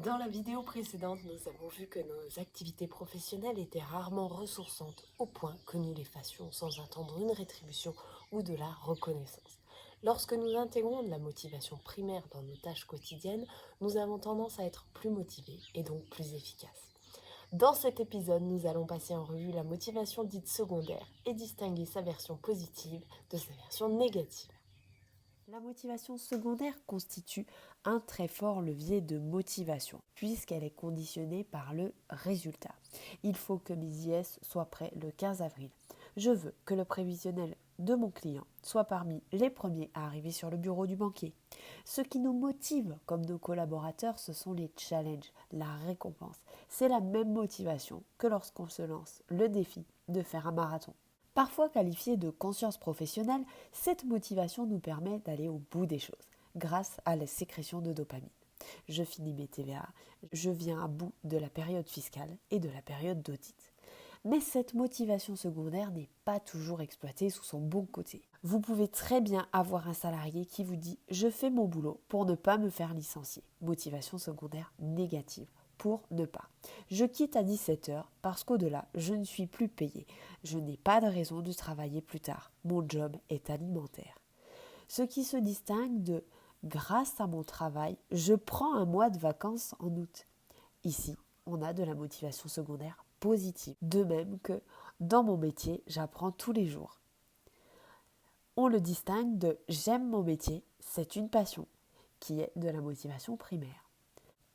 Dans la vidéo précédente, nous avons vu que nos activités professionnelles étaient rarement ressourçantes au point que nous les fassions sans attendre une rétribution ou de la reconnaissance. Lorsque nous intégrons de la motivation primaire dans nos tâches quotidiennes, nous avons tendance à être plus motivés et donc plus efficaces. Dans cet épisode, nous allons passer en revue la motivation dite secondaire et distinguer sa version positive de sa version négative. La motivation secondaire constitue un très fort levier de motivation, puisqu'elle est conditionnée par le résultat. Il faut que mes IS soient prêts le 15 avril. Je veux que le prévisionnel de mon client soit parmi les premiers à arriver sur le bureau du banquier. Ce qui nous motive comme nos collaborateurs, ce sont les challenges, la récompense. C'est la même motivation que lorsqu'on se lance le défi de faire un marathon. Parfois qualifiée de conscience professionnelle, cette motivation nous permet d'aller au bout des choses, grâce à la sécrétion de dopamine. Je finis mes TVA, je viens à bout de la période fiscale et de la période d'audit. Mais cette motivation secondaire n'est pas toujours exploitée sous son bon côté. Vous pouvez très bien avoir un salarié qui vous dit « je fais mon boulot pour ne pas me faire licencier ». Motivation secondaire négative. Pour ne pas. Je quitte à 17h parce qu'au-delà, je ne suis plus payé. Je n'ai pas de raison de travailler plus tard. Mon job est alimentaire. Ce qui se distingue de grâce à mon travail, je prends un mois de vacances en août. Ici, on a de la motivation secondaire positive. De même que dans mon métier, j'apprends tous les jours. On le distingue de j'aime mon métier, c'est une passion, qui est de la motivation primaire.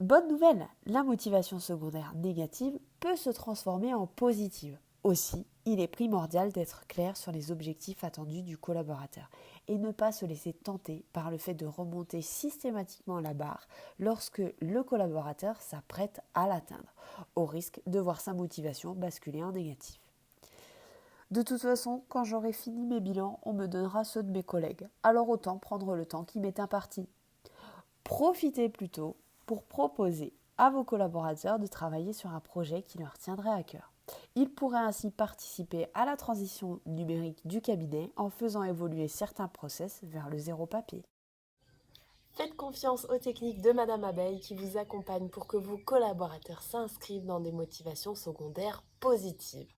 Bonne nouvelle, la motivation secondaire négative peut se transformer en positive. Aussi, il est primordial d'être clair sur les objectifs attendus du collaborateur et ne pas se laisser tenter par le fait de remonter systématiquement la barre lorsque le collaborateur s'apprête à l'atteindre, au risque de voir sa motivation basculer en négatif. De toute façon, quand j'aurai fini mes bilans, on me donnera ceux de mes collègues, alors autant prendre le temps qui m'est imparti. Profitez plutôt pour proposer à vos collaborateurs de travailler sur un projet qui leur tiendrait à cœur. Ils pourraient ainsi participer à la transition numérique du cabinet en faisant évoluer certains process vers le zéro papier. Faites confiance aux techniques de Madame Abeille qui vous accompagnent pour que vos collaborateurs s'inscrivent dans des motivations secondaires positives.